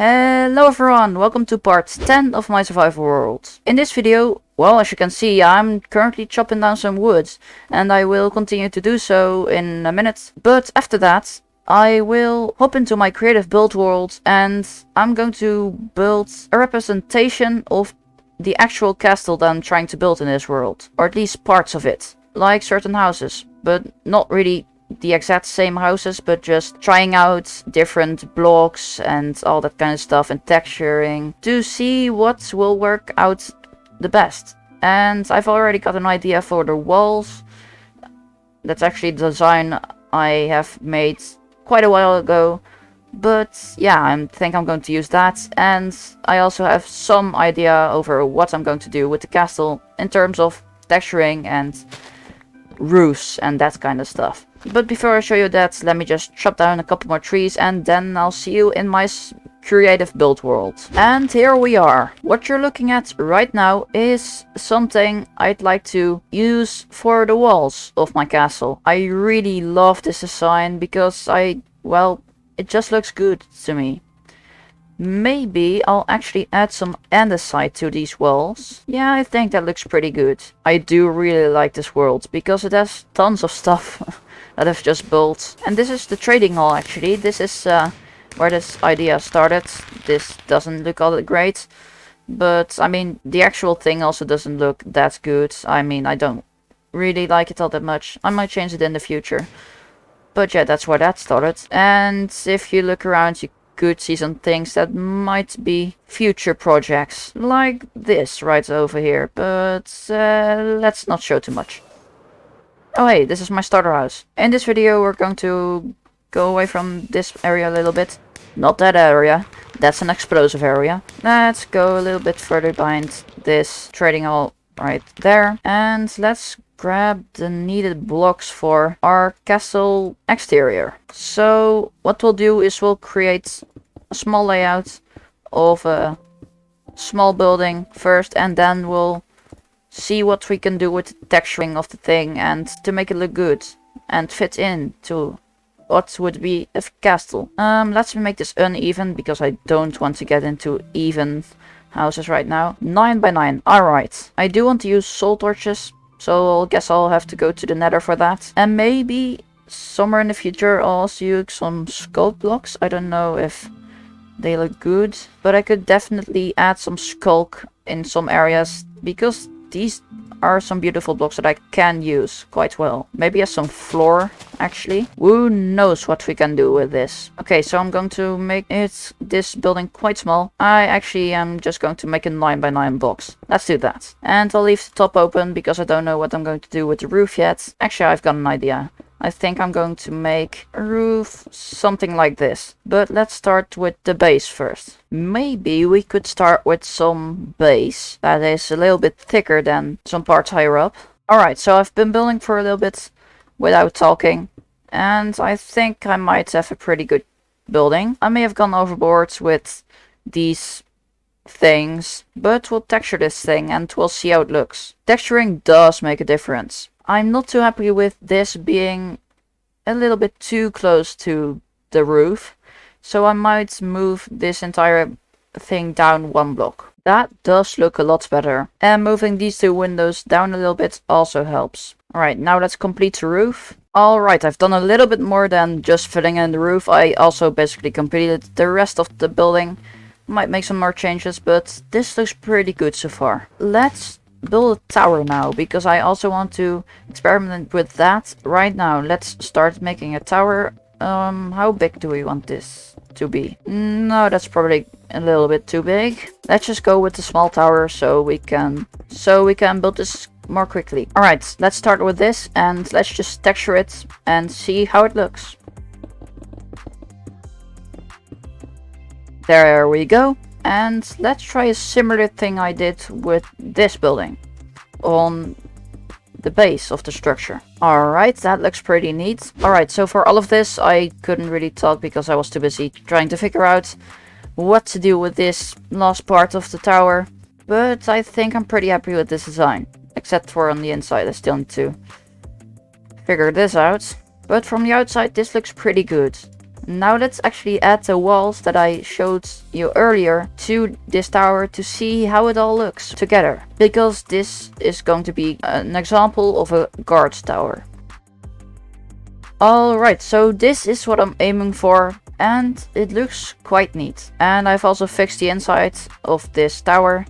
Hello everyone, welcome to part 10 of my survival world. In this video, well, as you can see, I'm currently chopping down some wood, and I will continue to do so in a minute. But after that, I will hop into my creative build world, and I'm going to build a representation of the actual castle that I'm trying to build in this world, or at least parts of it, like certain houses, but not really the exact same houses, but just trying out different blocks and all that kind of stuff and texturing to see what will work out the best. And I've already got an idea for the walls. That's actually the design I have made quite a while ago, but yeah, I think I'm going to use that. And I also have some idea over what I'm going to do with the castle in terms of texturing and roofs and that kind of stuff. But before I show you that, let me just chop down a couple more trees, and then I'll see you in my creative build world. And here we are. What you're looking at right now is something I'd like to use for the walls of my castle. I really love this design because well, it just looks good to me. Maybe I'll actually add some andesite to these walls. Yeah, I think that looks pretty good. I do really like this world because it has tons of stuff that I've just built. And this is the trading hall actually. This is where this idea started. This doesn't look all that great, but I mean the actual thing also doesn't look that good. I mean, I don't really like it all that much. I might change it in the future. But yeah, that's where that started. And if you look around, you could see some things that might be future projects, like this right over here, but let's not show too much. Oh hey, this is my starter house. In this video we're going to go away from this area a little bit. Not that area, that's an explosive area. Let's go a little bit further behind this trading hall right there, and let's grab the needed blocks for our castle exterior. So what we'll do is we'll create a small layout of a small building first, and then we'll see what we can do with the texturing of the thing and to make it look good and fit in to what would be a castle. Let's make this uneven because I don't want to get into even houses right now. 9 by 9, alright. I do want to use soul torches, so I guess I'll have to go to the nether for that. And maybe somewhere in the future I'll also use some sculpt blocks. I don't know if they look good, but I could definitely add some sculk in some areas because these are some beautiful blocks that I can use quite well. Maybe as some floor, actually. Who knows what we can do with this. Okay, so I'm going to make this building quite small. I actually am just going to make a 9 by 9 box. Let's do that. And I'll leave the top open because I don't know what I'm going to do with the roof yet. Actually, I've got an idea. I think I'm going to make a roof something like this. But let's start with the base first. Maybe we could start with some base that is a little bit thicker than some parts higher up. Alright, so I've been building for a little bit without talking, and I think I might have a pretty good building. I may have gone overboard with these things, but we'll texture this thing and we'll see how it looks. Texturing does make a difference. I'm not too happy with this being a little bit too close to the roof, so I might move this entire thing down one block. That does look a lot better. And moving these two windows down a little bit also helps. Alright, now let's complete the roof. Alright, I've done a little bit more than just filling in the roof. I also basically completed the rest of the building. Might make some more changes, but this looks pretty good so far. Let's build a tower now, because I also want to experiment with that right now. Let's start making a tower. How big do we want this to be? No, that's probably a little bit too big. Let's just go with the small tower so we can build this more quickly. Alright, let's start with this and let's just texture it and see how it looks. There we go. And let's try a similar thing I did with this building on the base of the structure. Alright, that looks pretty neat. Alright, so for all of this I couldn't really talk because I was too busy trying to figure out what to do with this last part of the tower. But I think I'm pretty happy with this design. Except for on the inside, I still need to figure this out. But from the outside this looks pretty good. Now let's actually add the walls that I showed you earlier to this tower to see how it all looks together. Because this is going to be an example of a guard tower. Alright, so this is what I'm aiming for, and it looks quite neat. And I've also fixed the inside of this tower.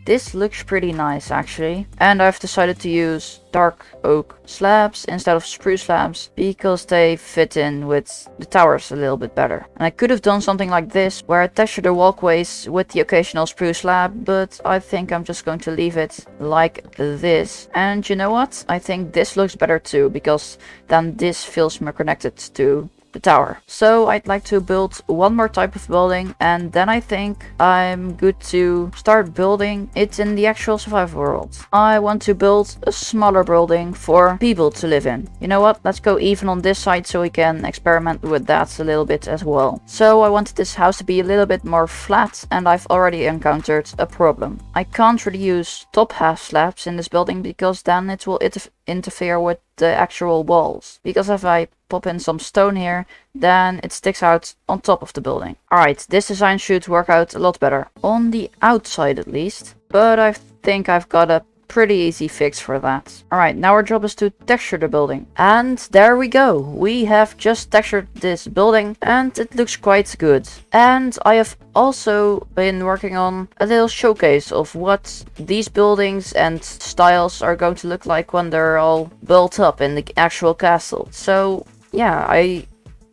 This looks pretty nice actually. And I've decided to use dark oak slabs instead of spruce slabs because they fit in with the towers a little bit better. And I could have done something like this where I texture the walkways with the occasional spruce slab, but I think I'm just going to leave it like this. And you know what? I think this looks better too, because then this feels more connected to the tower. So I'd like to build one more type of building, and then I think I'm good to start building it in the actual survival world. I want to build a smaller building for people to live in. You know what? Let's go even on this side so we can experiment with that a little bit as well. So I wanted this house to be a little bit more flat, and I've already encountered a problem. I can't really use top half slabs in this building because then it will interfere with the actual walls. Because if I pop in some stone here, then it sticks out on top of the building. Alright, this design should work out a lot better. On the outside at least. But I think I've got a pretty easy fix for that. Alright, now our job is to texture the building. And there we go. We have just textured this building and it looks quite good. And I have also been working on a little showcase of what these buildings and styles are going to look like when they're all built up in the actual castle. So yeah, I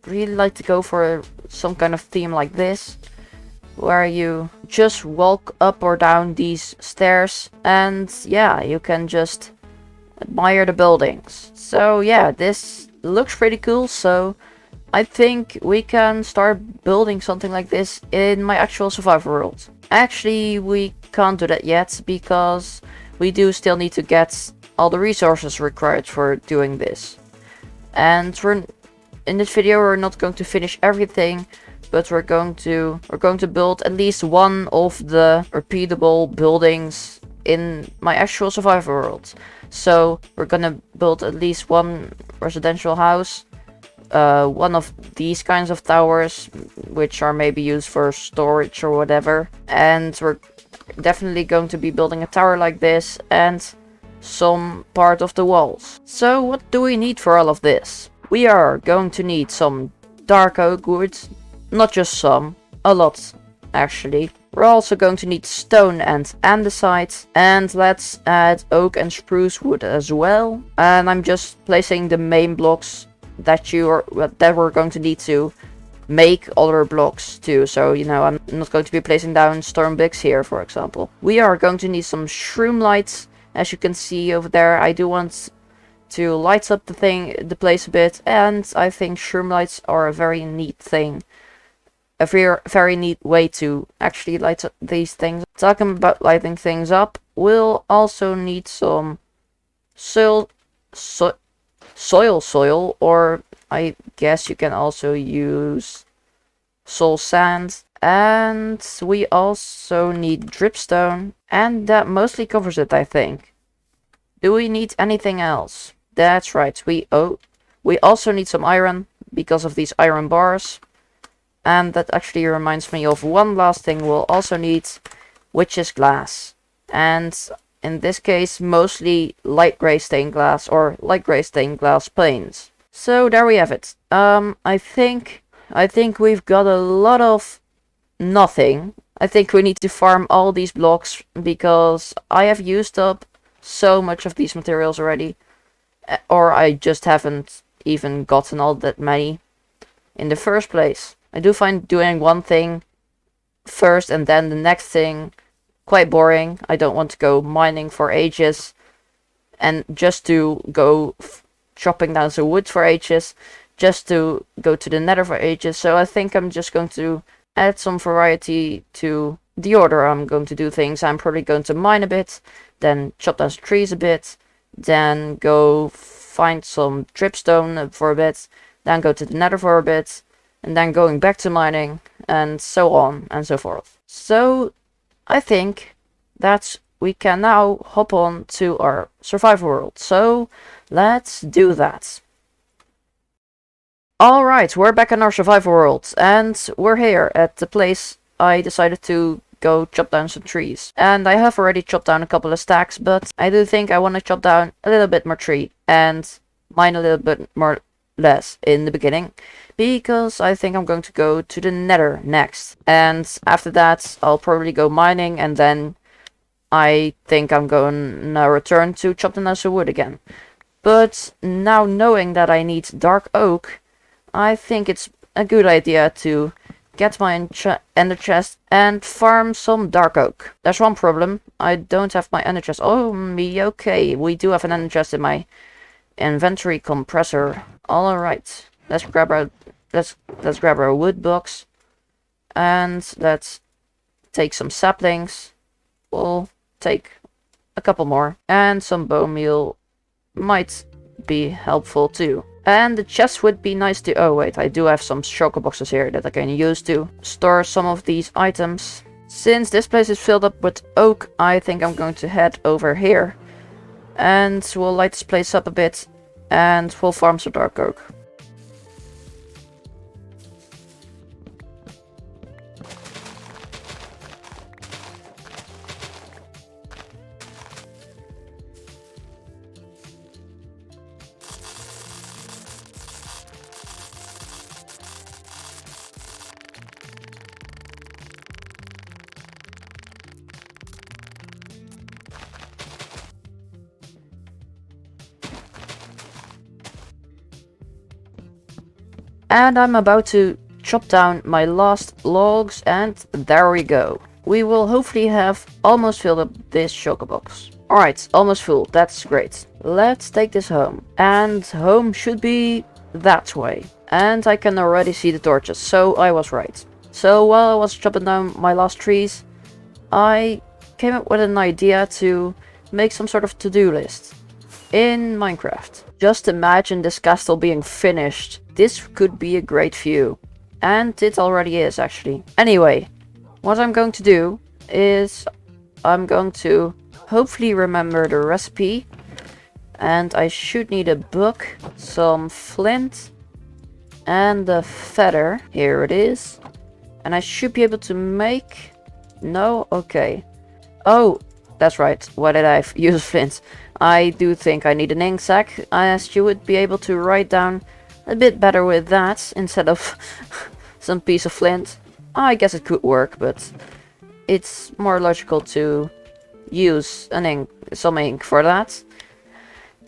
really like to go for some kind of theme like this, where you just walk up or down these stairs and yeah, you can just admire the buildings. So yeah, this looks pretty cool, so I think we can start building something like this in my actual survival world. Actually, we can't do that yet because we do still need to get all the resources required for doing this. And in this video we're not going to finish everything, but we're going to build at least one of the repeatable buildings in my actual survival world. So we're gonna build at least one residential house, one of these kinds of towers, which are maybe used for storage or whatever, and we're definitely going to be building a tower like this and some part of the walls. So what do we need for all of this? We are going to need some dark oak wood. Not just some, a lot actually. We're also going to need stone and andesite, and let's add oak and spruce wood as well. And I'm just placing the main blocks that we're going to need to make other blocks too. So you know, I'm not going to be placing down stone bricks here, for example. We are going to need some shroom lights, as you can see over there. I do want to light up the place a bit, and I think shroom lights are a very neat thing. A very neat way to actually light up these things. Talking about lighting things up, we'll also need some soil, or I guess you can also use soul sand. And we also need dripstone, and that mostly covers it, I think. Do we need anything else? That's right, we also need some iron because of these iron bars. And that actually reminds me of one last thing we'll also need, which is glass. And in this case, mostly light gray stained glass or light gray stained glass planes. So there we have it. I think we've got a lot of nothing. I think we need to farm all these blocks because I have used up so much of these materials already. Or I just haven't even gotten all that many in the first place. I do find doing one thing first and then the next thing quite boring. I don't want to go mining for ages and just to go chopping down some wood for ages, just to go to the nether for ages. So I think I'm just going to add some variety to the order I'm going to do things. I'm probably going to mine a bit, then chop down some trees a bit, then go find some dripstone for a bit, then go to the nether for a bit, and then going back to mining, and so on and so forth. So I think that we can now hop on to our survival world. So let's do that. Alright, we're back in our survival world, and we're here at the place I decided to go chop down some trees. And I have already chopped down a couple of stacks, but I do think I want to chop down a little bit more tree, and mine a little bit more less in the beginning, because I think I'm going to go to the nether next. And after that, I'll probably go mining, and then I think I'm going to return to chop down some wood again. But now knowing that I need dark oak, I think it's a good idea to get my ender chest and farm some dark oak. There's one problem. I don't have my ender chest. Oh, me, okay. We do have an ender chest in my inventory compressor. All right. Let's grab our wood box, and let's take some saplings. We'll take a couple more, and some bone meal might be helpful too. And the chest would be nice to... Oh wait, I do have some shulker boxes here that I can use to store some of these items. Since this place is filled up with oak, I think I'm going to head over here. And we'll light this place up a bit, and we'll farm some dark oak. And I'm about to chop down my last logs, and there we go. We will hopefully have almost filled up this shulker box. Alright, almost full, that's great. Let's take this home. And home should be that way. And I can already see the torches, so I was right. So while I was chopping down my last trees, I came up with an idea to make some sort of to-do list in Minecraft. Just imagine this castle being finished. This could be a great view. And it already is, actually. Anyway, what I'm going to do is I'm going to hopefully remember the recipe. And I should need a book, some flint, and a feather. Here it is. And I should be able to make... No? Okay. Oh, that's right. Why did I use flint? I do think I need an ink sac, as you would be able to write down a bit better with that instead of some piece of flint. I guess it could work, but it's more logical to use some ink for that.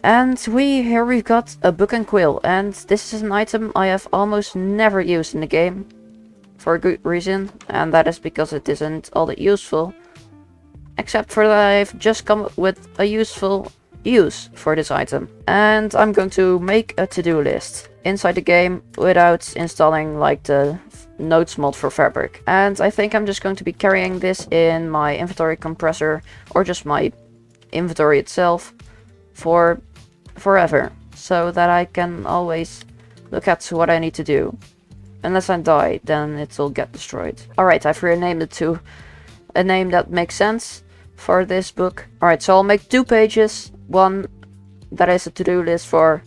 And here we've got a book and quill, and this is an item I have almost never used in the game, for a good reason, and that is because it isn't all that useful. Except for that I've just come up with a useful use for this item. And I'm going to make a to-do list inside the game without installing like the notes mod for fabric. And I think I'm just going to be carrying this in my inventory compressor, or just my inventory itself, for forever. So that I can always look at what I need to do. Unless I die, then it'll get destroyed. Alright, I've renamed it to a name that makes sense for this book. Alright, so I'll make 2 pages. One that is a to-do list for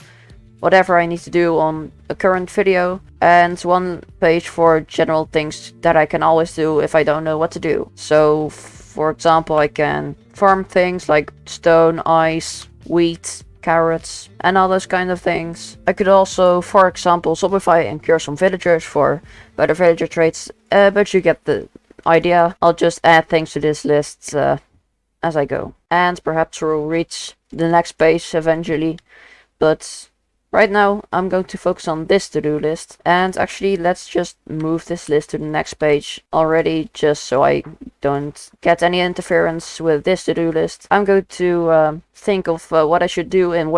whatever I need to do on a current video, and 1 page for general things that I can always do if I don't know what to do. So for example, I can farm things like stone, ice, wheat, carrots, and all those kind of things. I could also, for example, zombify and cure some villagers for better villager traits, but you get the idea. I'll just add things to this list as I go. And perhaps we'll reach the next page eventually. But right now I'm going to focus on this to-do list. And actually let's just move this list to the next page already, just so I don't get any interference with this to-do list. I'm going to think of what I should do in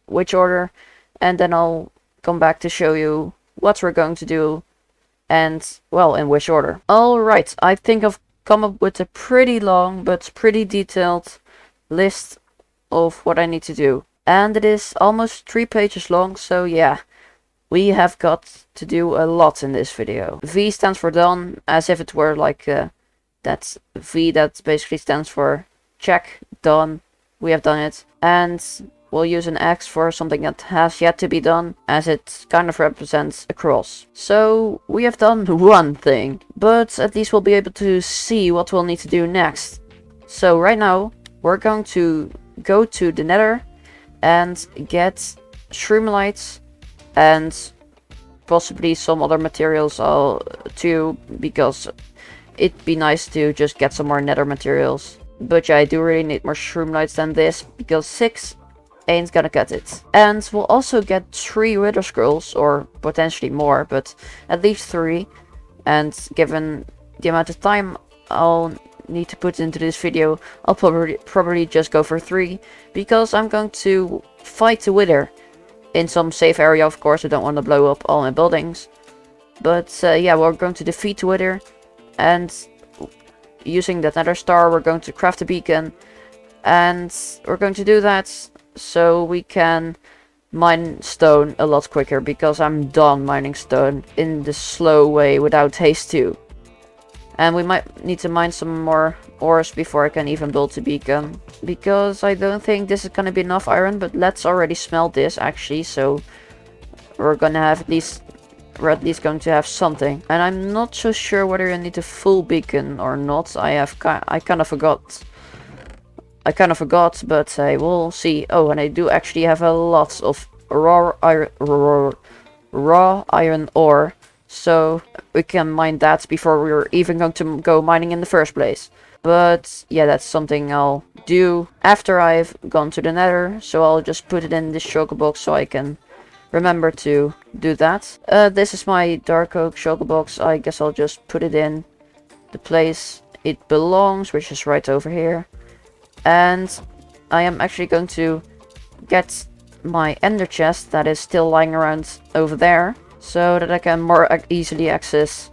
which order. And then I'll come back to show you what we're going to do. And, well, in which order. Alright, I think I've come up with a pretty long but pretty detailed list of what I need to do. And it is almost 3 pages long, so yeah, we have got to do a lot in this video. V stands for done, as if it were like that V that basically stands for check, done, we have done it. And we'll use an X for something that has yet to be done, as it kind of represents a cross. So we have done one thing, but at least we'll be able to see what we'll need to do next. So right now, we're going to go to the Nether and get shroomlights and possibly some other materials too, because it'd be nice to just get some more Nether materials. But yeah, I do really need more shroomlights than this, because 6 ain't gonna cut it. And we'll also get 3 wither scrolls, or potentially more, but at least 3. And given the amount of time I'll need to put into this video, I'll probably just go for 3, because I'm going to fight the wither in some safe area. Of course, I don't want to blow up all my buildings, but yeah, we're going to defeat the wither, and using that nether star we're going to craft a beacon, and we're going to do that so we can mine stone a lot quicker, because I'm done mining stone in the slow way without haste too. And we might need to mine some more ores before I can even build the beacon, because I don't think this is gonna be enough iron, but let's already smelt this actually, so we're gonna have we're at least going to have something. And I'm not so sure whether you need a full beacon or not. I kind of forgot. But I will see. Oh, and I do actually have a lot of raw iron ore, so we can mine that before we're even going to go mining in the first place. But yeah, that's something I'll do after I've gone to the Nether, so I'll just put it in this shulker box so I can remember to do that. This is my dark oak shulker box. I guess I'll just put it in the place it belongs, which is right over here. And I am actually going to get my ender chest that is still lying around over there, so that I can more easily access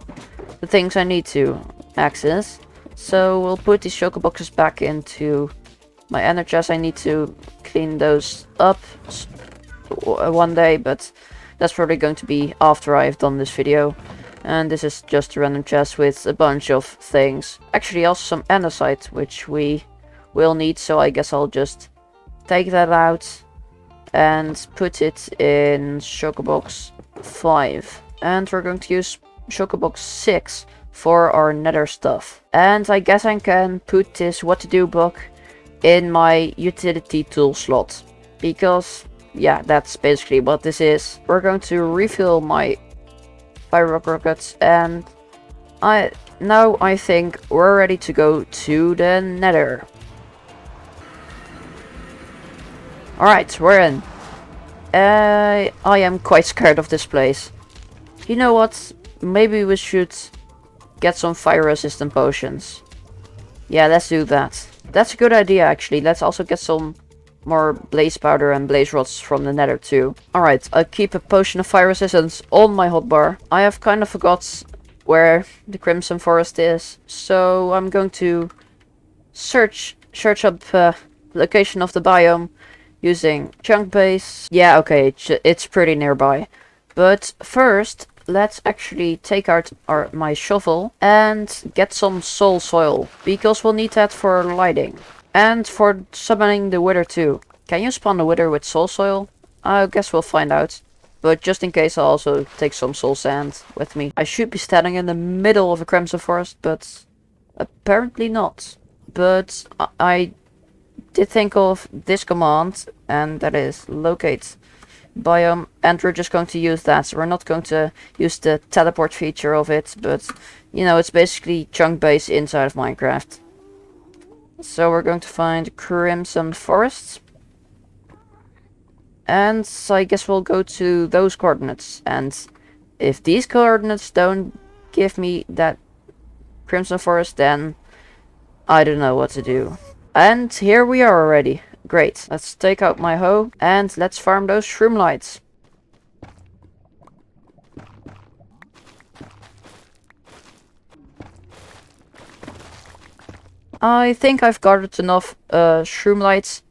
the things I need to access. So we'll put these shulker boxes back into my ender chest. I need to clean those up one day, but that's probably going to be after I've done this video. And this is just a random chest with a bunch of things. Actually also some andesite, which we will need, so I guess I'll just take that out and put it in shulker box 5. And we're going to use shulker box 6 for our nether stuff. And I guess I can put this what to do book in my utility tool slot, because yeah, that's basically what this is. We're going to refill my fire rockets, and now I think we're ready to go to the Nether. Alright, we're in. I am quite scared of this place. You know what? Maybe we should get some fire resistant potions. Yeah, let's do that. That's a good idea actually. Let's also get some more blaze powder and blaze rods from the Nether too. Alright, I'll keep a potion of fire resistance on my hotbar. I have kind of forgot where the Crimson Forest is, so I'm going to search up location of the biome using chunk base. Yeah, okay, it's pretty nearby. But first, let's actually take out my shovel and get some soul soil, because we'll need that for lighting. And for summoning the wither too. Can you spawn the wither with soul soil? I guess we'll find out. But just in case, I'll also take some soul sand with me. I should be standing in the middle of a Crimson Forest, but apparently not. But I did think of this command, and that is locate biome, and we're just going to use that. So we're not going to use the teleport feature of it, but you know, it's basically chunk base inside of Minecraft. So we're going to find Crimson Forests. And so I guess we'll go to those coordinates. And if these coordinates don't give me that Crimson Forest, then I don't know what to do. And here we are already. Great. Let's take out my hoe and let's farm those shroomlights. I think I've gathered enough shroomlights.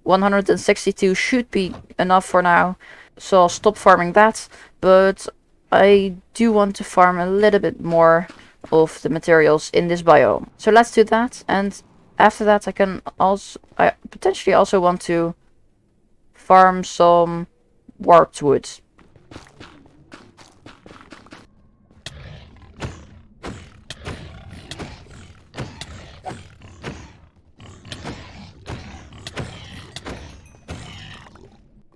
162 should be enough for now, so I'll stop farming that. But I do want to farm a little bit more of the materials in this biome. So let's do that, and after that I potentially also want to farm some warped wood.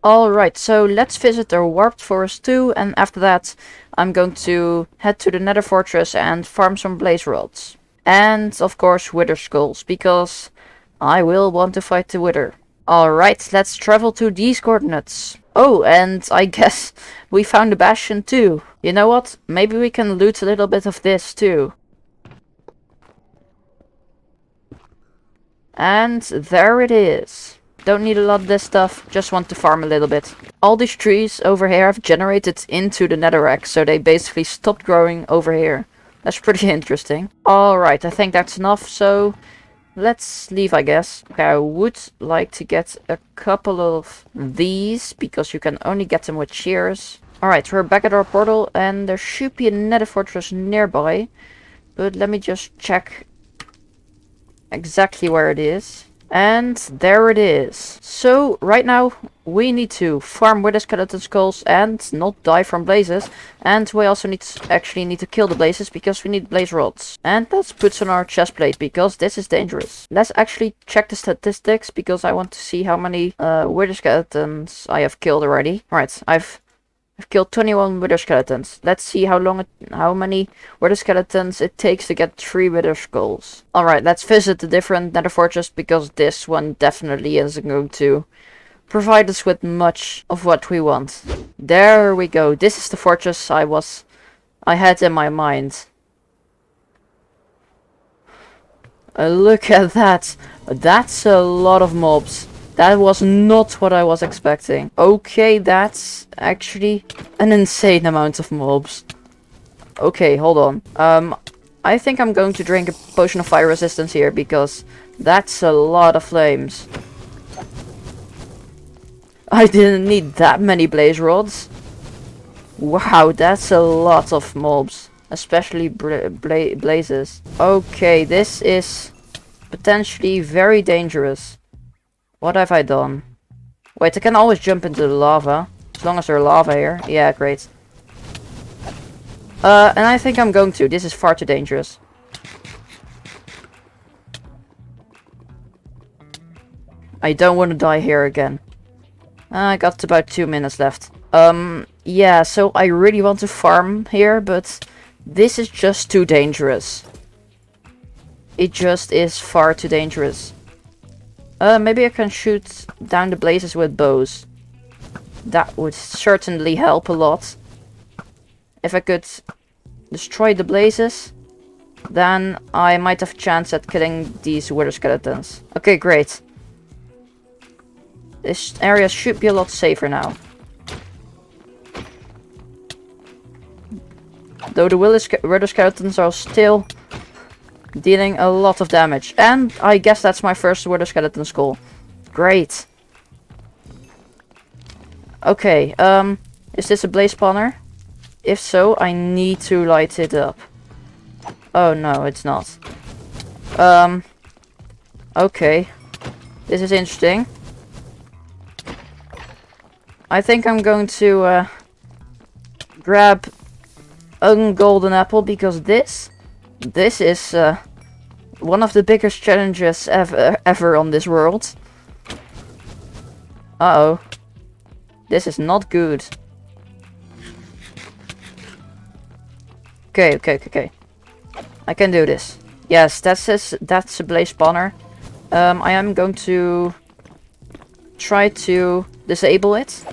Alright, so let's visit the warped forest too, and after that I'm going to head to the nether fortress and farm some blaze rods. And of course wither skulls, because I will want to fight the wither. Alright, let's travel to these coordinates. Oh, and I guess we found a bastion too. You know what? Maybe we can loot a little bit of this too. And there it is. Don't need a lot of this stuff, just want to farm a little bit. All these trees over here have generated into the netherrack, so they basically stopped growing over here. That's pretty interesting. Alright, I think that's enough, so let's leave, I guess. Okay, I would like to get a couple of these, because you can only get them with shears. Alright, we're back at our portal, and there should be a nether fortress nearby. But let me just check exactly where it is. And there it is. So right now we need to farm wither skeleton skulls and not die from blazes. And we also need to kill the blazes because we need blaze rods. And let's put on our chest plate because this is dangerous. Let's actually check the statistics because I want to see how many wither skeletons I have killed already. Alright, I've killed 21 wither skeletons. Let's see how many wither skeletons it takes to get 3 wither skulls. Alright, let's visit the different nether fortress because this one definitely isn't going to provide us with much of what we want. There we go. This is the fortress I had in my mind. Look at that. That's a lot of mobs. That was not what I was expecting. Okay, that's actually an insane amount of mobs. Okay, hold on. I think I'm going to drink a potion of fire resistance here because that's a lot of flames. I didn't need that many blaze rods. Wow, that's a lot of mobs. Especially blazes. Okay, this is potentially very dangerous. What have I done? Wait, I can always jump into the lava. As long as there's lava here. Yeah, great. And I think I'm going to. This is far too dangerous. I don't want to die here again. I got about 2 minutes left. Yeah, so I really want to farm here, but this is just too dangerous. It just is far too dangerous. Maybe I can shoot down the blazes with bows. That would certainly help a lot. If I could destroy the blazes, then I might have a chance at killing these wither skeletons. Okay, great. This area should be a lot safer now. Though the wither skeletons are still dealing a lot of damage. And I guess that's my first wither skeleton skull. Great. Okay, is this a blaze spawner? If so, I need to light it up. Oh no, it's not. Okay. This is interesting. I think I'm going to grab a golden apple because this is one of the biggest challenges ever on this world. Uh-oh. This is not good. Okay. I can do this. Yes, that's a blaze spawner. I am going to try to disable it.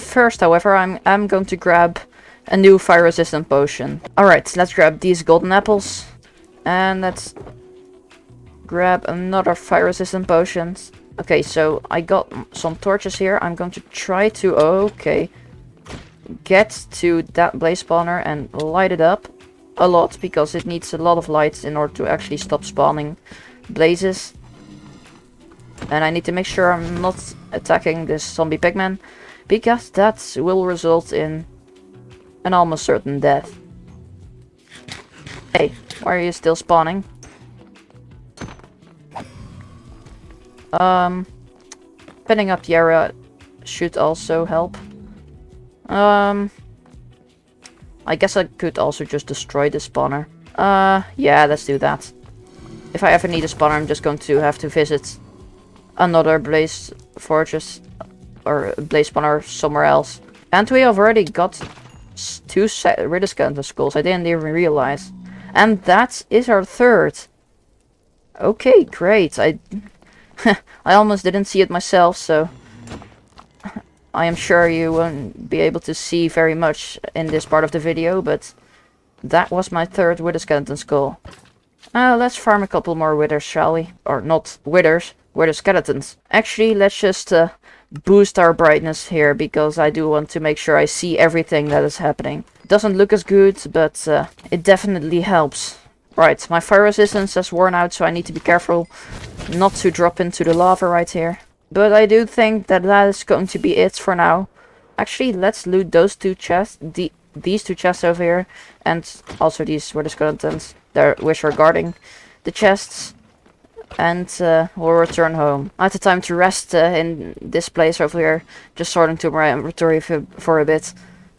First, however, I'm going to grab a new fire resistant potion. Alright, let's grab these golden apples. And let's grab another fire resistant potions. Okay, so I got some torches here. I'm going to try to, get to that blaze spawner and light it up a lot, because it needs a lot of light in order to actually stop spawning blazes. And I need to make sure I'm not attacking this zombie pigman, because that will result in an almost certain death. Hey, why are you still spawning? Pinning up the area should also help. I guess I could also just destroy the spawner. Yeah, let's do that. If I ever need a spawner, I'm just going to have to visit another blaze fortress or blaze spawner somewhere else. And we have already got 2 Wither skeleton skulls. I didn't even realize. And that is our 3rd. Okay, great. I almost didn't see it myself, so I am sure you won't be able to see very much in this part of the video, but that was my 3rd Wither skeleton skull. Let's farm a couple more withers, shall we? Or not withers, wither skeletons. Actually, let's just boost our brightness here, because I do want to make sure I see everything that is happening. It doesn't look as good, but it definitely helps. Right, my fire resistance has worn out, so I need to be careful not to drop into the lava right here. But I do think that that is going to be it for now. Actually, let's loot those 2 chests, these 2 chests over here, and also these were the skeletons there, which are guarding the chests. And we'll return home. I had the time to rest in this place over here, just sorting through my inventory for a bit.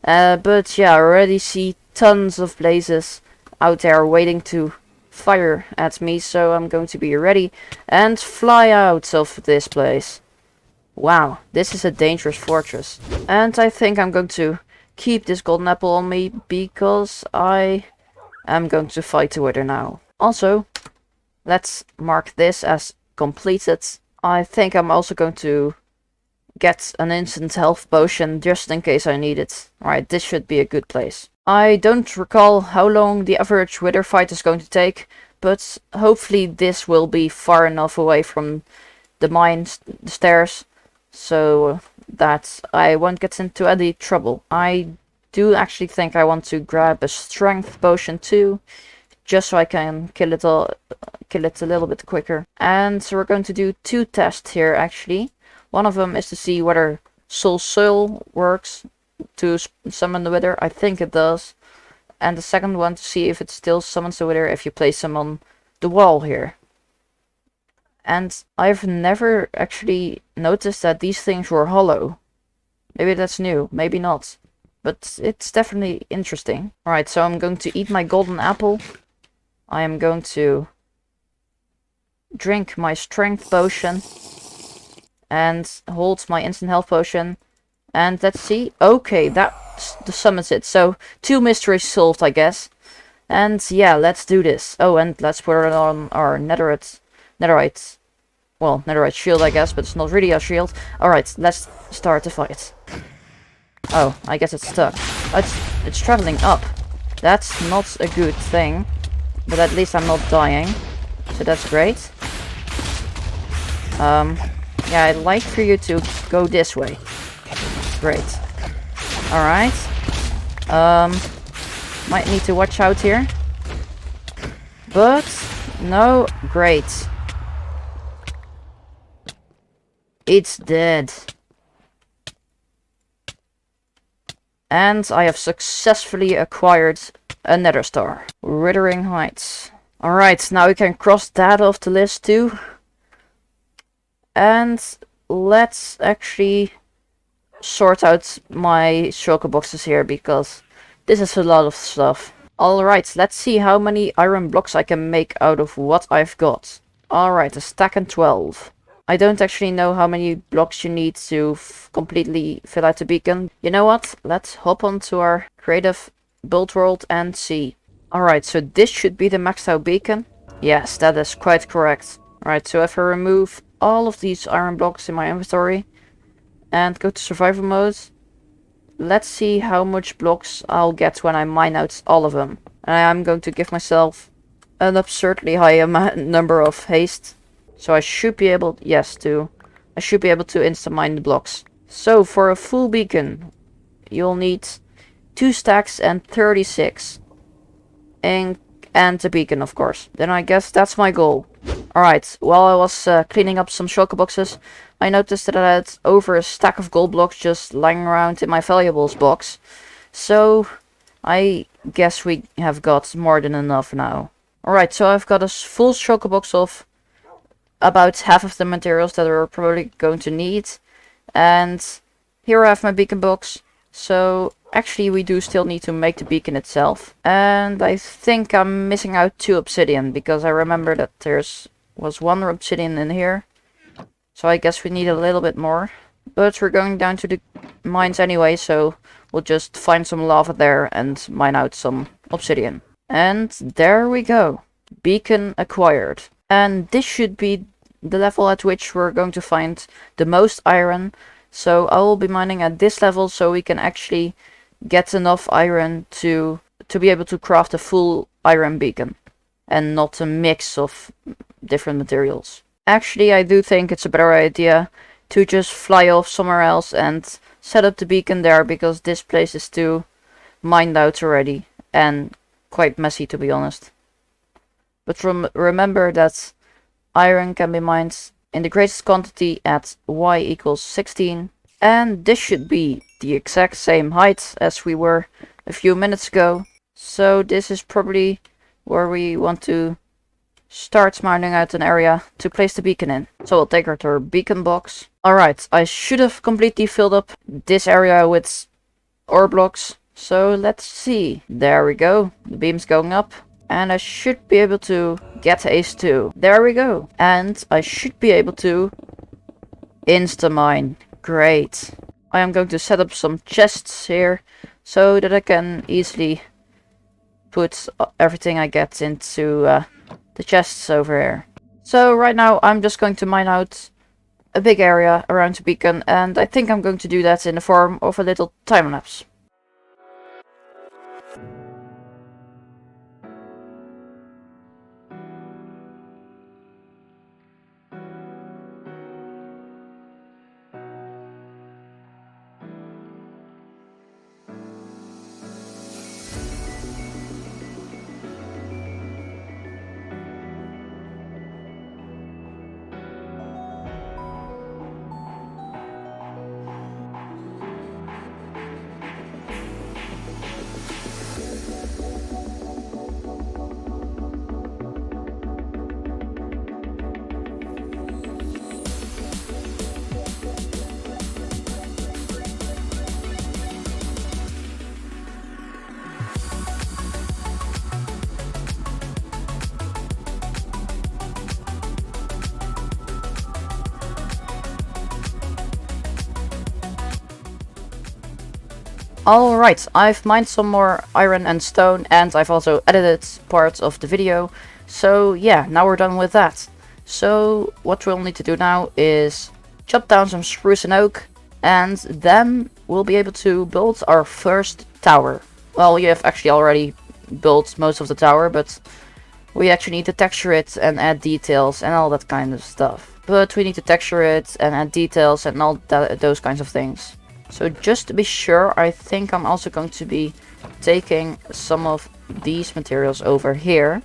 But yeah, I already see tons of blazes out there waiting to fire at me, so I'm going to be ready and fly out of this place. Wow, this is a dangerous fortress. And I think I'm going to keep this golden apple on me, because I am going to fight the wither now. Also, let's mark this as completed. I think I'm also going to get an instant health potion just in case I need it. Alright, this should be a good place. I don't recall how long the average wither fight is going to take, but hopefully this will be far enough away from the mine stairs, so that I won't get into any trouble. I do actually think I want to grab a strength potion too, just so I can kill it a little bit quicker. And so we're going to do 2 tests here actually. One of them is to see whether soul works to summon the wither. I think it does. And the second one to see if it still summons the wither if you place them on the wall here. And I've never actually noticed that these things were hollow. Maybe that's new, maybe not. But it's definitely interesting. Alright, so I'm going to eat my golden apple. I am going to drink my strength potion and hold my instant health potion. And let's see. Okay, that summons it. So 2 mysteries solved, I guess. And yeah, let's do this. Oh, and let's put it on our netherite, well, netherite shield, I guess, but it's not really a shield. Alright, let's start the fight. Oh, I guess it's stuck. It's traveling up. That's not a good thing. But at least I'm not dying. So that's great. Yeah, I'd like for you to go this way. Great. Alright. Might need to watch out here. But, no, great. It's dead. And I have successfully acquired a nether star. Withering Heights. Alright, now we can cross that off the list too. And let's actually sort out my shulker boxes here, because this is a lot of stuff. Alright, let's see how many iron blocks I can make out of what I've got. Alright, a stack and 12. I don't actually know how many blocks you need to completely fill out the beacon. You know what? Let's hop onto our creative build world and see. Alright, so this should be the maxed out beacon. Yes, that is quite correct. Alright, so if I remove all of these iron blocks in my inventory and go to survival mode, let's see how much blocks I'll get when I mine out all of them. And I'm going to give myself an absurdly high number of haste. So I should be able, I should be able to insta mine the blocks. So for a full beacon, you'll need 2 stacks and 36. And a beacon, of course. Then I guess that's my goal. Alright, while I was cleaning up some shulker boxes, I noticed that I had over a stack of gold blocks just lying around in my valuables box. So I guess we have got more than enough now. Alright, so I've got a full shulker box of about half of the materials that we're probably going to need. And here I have my beacon box. So actually we do still need to make the beacon itself. And I think I'm missing out 2 obsidian, because I remember that was 1 obsidian in here. So I guess we need a little bit more. But we're going down to the mines anyway, so we'll just find some lava there and mine out some obsidian. And there we go. Beacon acquired. And this should be the level at which we're going to find the most iron. So I will be mining at this level so we can actually get enough iron to be able to craft a full iron beacon. And not a mix of different materials. Actually, I do think it's a better idea to just fly off somewhere else and set up the beacon there, because this place is too mined out already and quite messy, to be honest. But remember that iron can be mined in the greatest quantity at y equals 16, and this should be the exact same height as we were a few minutes ago. So this is probably where we want to start mining out an area to place the beacon in. So we'll take her to our beacon box. Alright, I should have completely filled up this area with ore blocks. So let's see. There we go. The beam's going up. And I should be able to get Ace 2. There we go. And I should be able to insta-mine. Great. I am going to set up some chests here so that I can easily put everything I get into the chests over here. So right now I'm just going to mine out a big area around the beacon, and I think I'm going to do that in the form of a little time lapse. Alright, I've mined some more iron and stone, and I've also edited parts of the video. So yeah, now we're done with that. So what we'll need to do now is chop down some spruce and oak, and then we'll be able to build our first tower. Well, we have actually already built most of the tower, but we actually need to texture it and add details and all that kind of stuff. But we need to texture it and add details and all those kinds of things. So just to be sure, I think I'm also going to be taking some of these materials over here,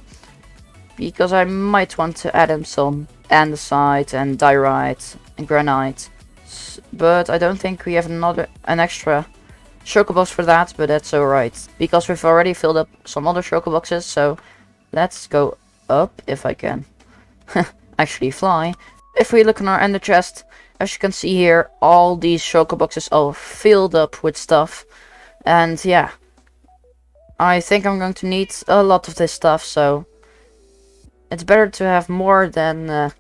because I might want to add in some andesite and diorite and granite. But I don't think we have an extra shulker box for that, but that's alright, because we've already filled up some other shulker boxes. So let's go up, if I can actually fly. If we look in our ender chest, as you can see here, all these shulker boxes are filled up with stuff. And yeah, I think I'm going to need a lot of this stuff, so it's better to have more than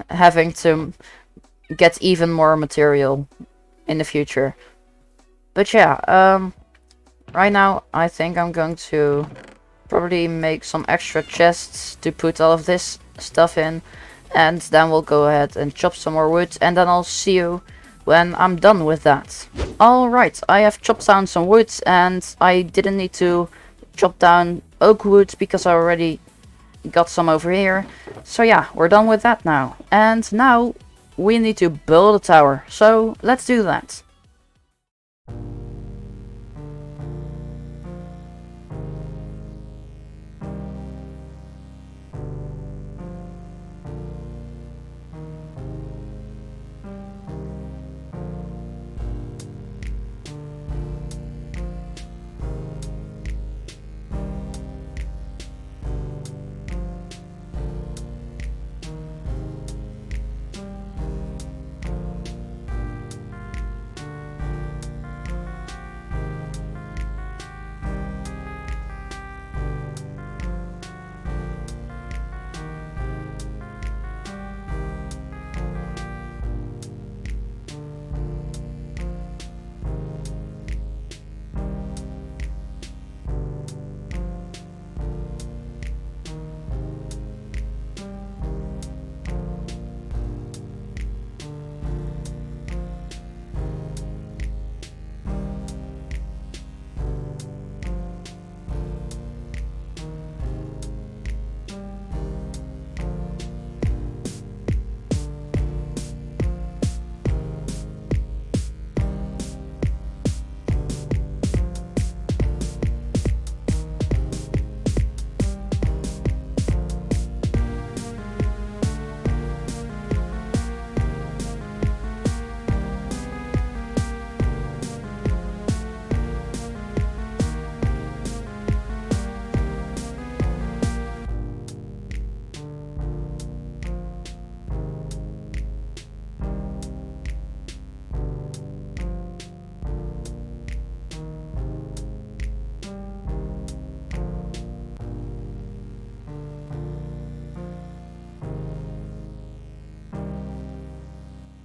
having to get even more material in the future. But yeah, right now I think I'm going to probably make some extra chests to put all of this stuff in. And then we'll go ahead and chop some more wood, and then I'll see you when I'm done with that. Alright, I have chopped down some wood, and I didn't need to chop down oak wood because I already got some over here. So yeah, we're done with that now. And now we need to build a tower. So let's do that.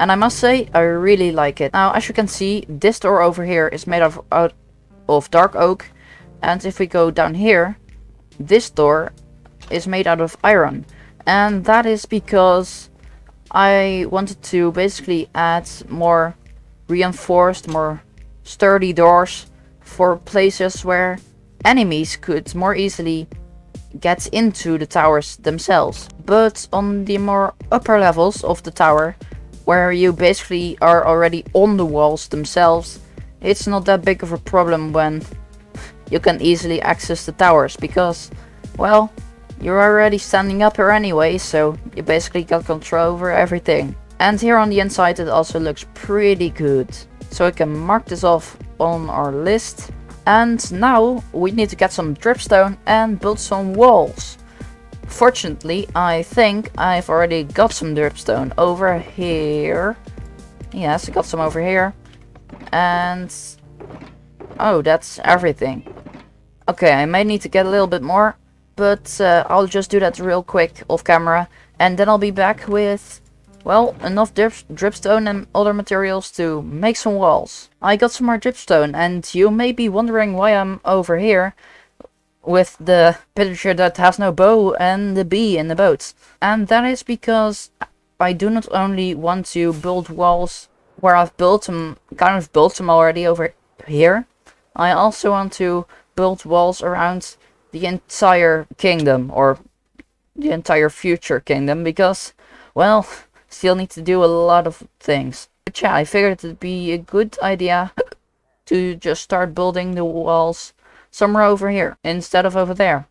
And I must say, I really like it. Now, as you can see, this door over here is made out of dark oak. And if we go down here, this door is made out of iron. And that is because I wanted to basically add more reinforced, more sturdy doors for places where enemies could more easily get into the towers themselves. But on the more upper levels of the tower, where you basically are already on the walls themselves, it's not that big of a problem when you can easily access the towers, because, well, you're already standing up here anyway, so you basically got control over everything. And here on the inside it also looks pretty good. So we can mark this off on our list. And now we need to get some dripstone and build some walls. Fortunately, I think I've already got some dripstone over here. Yes, I got some over here. And oh, that's everything. Okay, I may need to get a little bit more, but I'll just do that real quick off camera, and then I'll be back with, well, enough dripstone and other materials to make some walls. I got some more dripstone, and you may be wondering why I'm over here with the picture that has no bow and the bee in the boat. And that is because I do not only want to build walls where I've built them, kind of built them already over here. I also want to build walls around the entire kingdom, or the entire future kingdom, because, well, still need to do a lot of things. But yeah, I figured it'd be a good idea to just start building the walls somewhere over here instead of over there,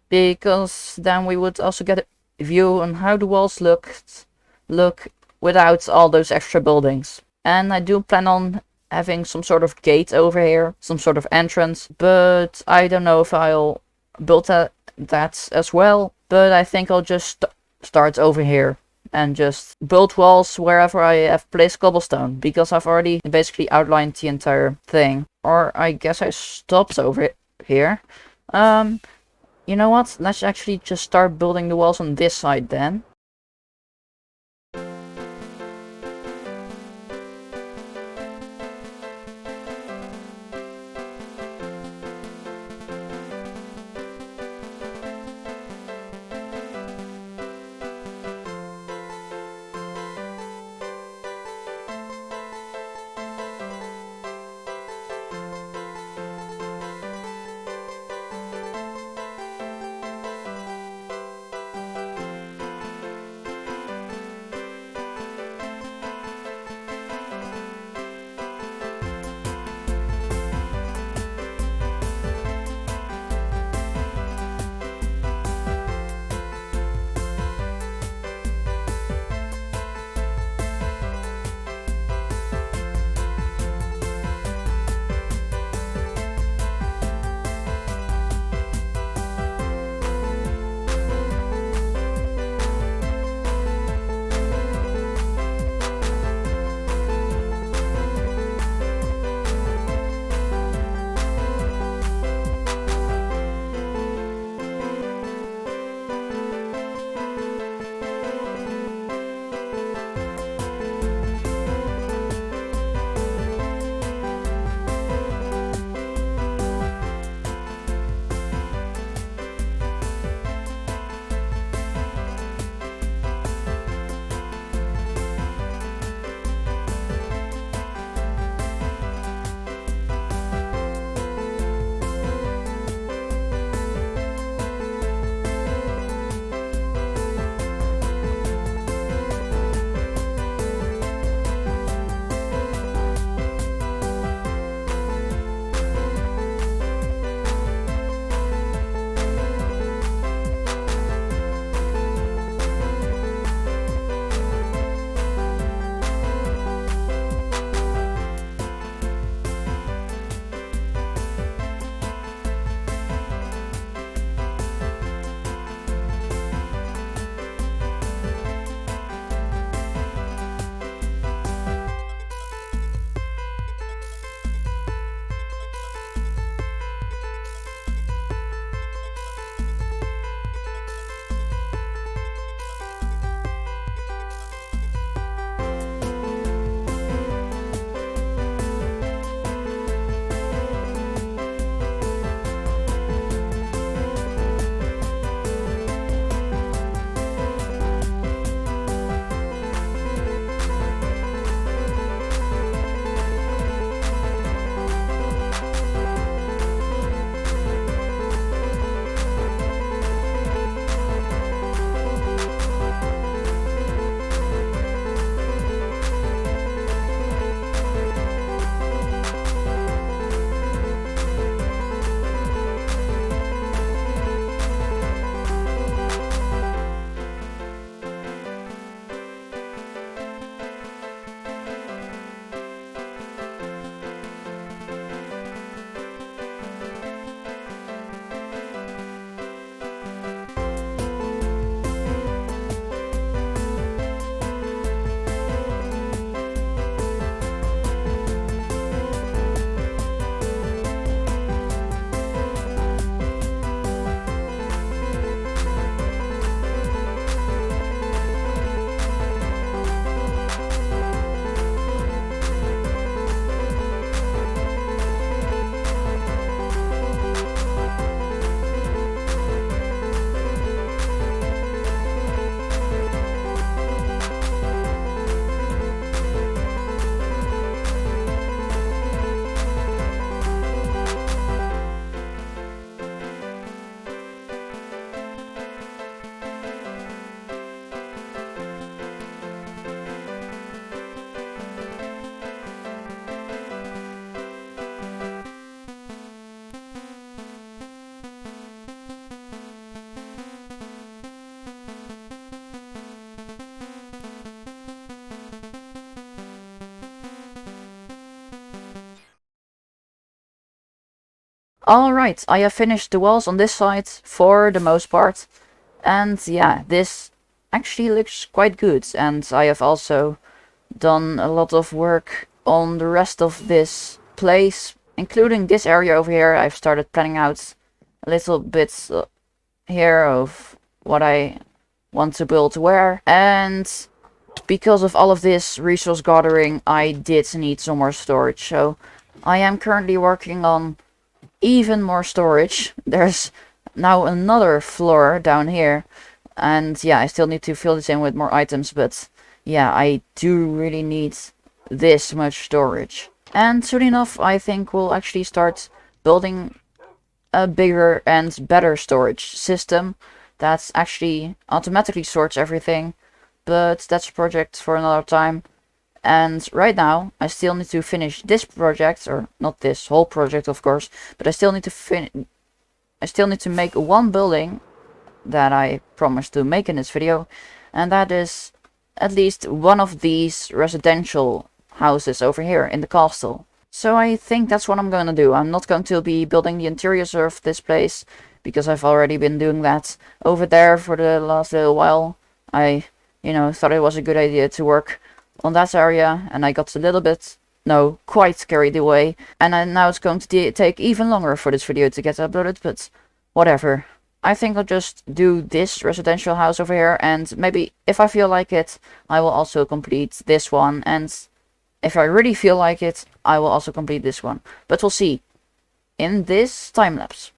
because then we would also get a view on how the walls look without all those extra buildings. And I do plan on having some sort of gate over here, some sort of entrance, but I don't know if I'll build that as well. But I think I'll just start over here and just build walls wherever I have placed cobblestone, because I've already basically outlined the entire thing. Or I guess I stopped over here. You know what? Let's actually just start building the walls on this side then. Alright, I have finished the walls on this side for the most part. And yeah, this actually looks quite good. And I have also done a lot of work on the rest of this place, including this area over here. I've started planning out a little bit here of what I want to build where. And because of all of this resource gathering, I did need some more storage. So I am currently working on even more storage. There's now another floor down here. And yeah, I still need to fill this in with more items. But yeah, I do really need this much storage. And soon enough, I think we'll actually start building a bigger and better storage system that actually automatically sorts everything. But that's a project for another time. And right now, I still need to finish this project, or not this whole project, of course, but I still need to make one building that I promised to make in this video, and that is at least one of these residential houses over here in the castle. So I think that's what I'm going to do. I'm not going to be building the interiors of this place, because I've already been doing that over there for the last little while. I, thought it was a good idea to work on that area, and I got a little bit, no, quite carried away. And now it's going to take even longer for this video to get uploaded, but whatever. I think I'll just do this residential house over here, and maybe if I feel like it, I will also complete this one, and if I really feel like it, I will also complete this one. But we'll see in this time lapse.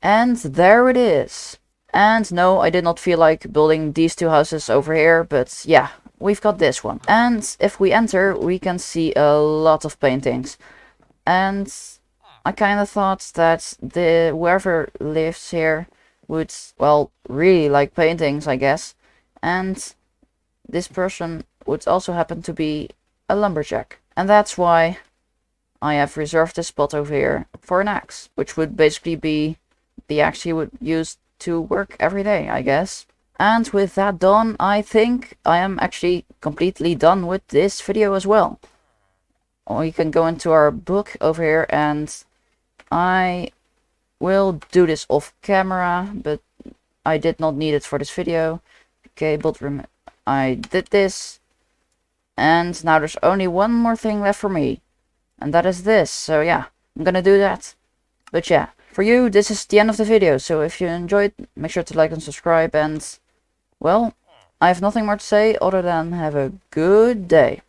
And there it is. And no, I did not feel like building these two houses over here, but yeah, we've got this one. And if we enter, we can see a lot of paintings. And I kind of thought that whoever lives here would, well, really like paintings, I guess. And this person would also happen to be a lumberjack. And that's why I have reserved this spot over here for an axe, which would basically be the axe he would use to work every day, I guess. And with that done, I think I am actually completely done with this video as well. We can go into our book over here, and I will do this off camera, but I did not need it for this video. Okay, but I did this, and now there's only one more thing left for me, and that is this. So yeah, I'm gonna do that. But yeah, for you, this is the end of the video, so if you enjoyed, make sure to like and subscribe, and, well, I have nothing more to say other than have a good day.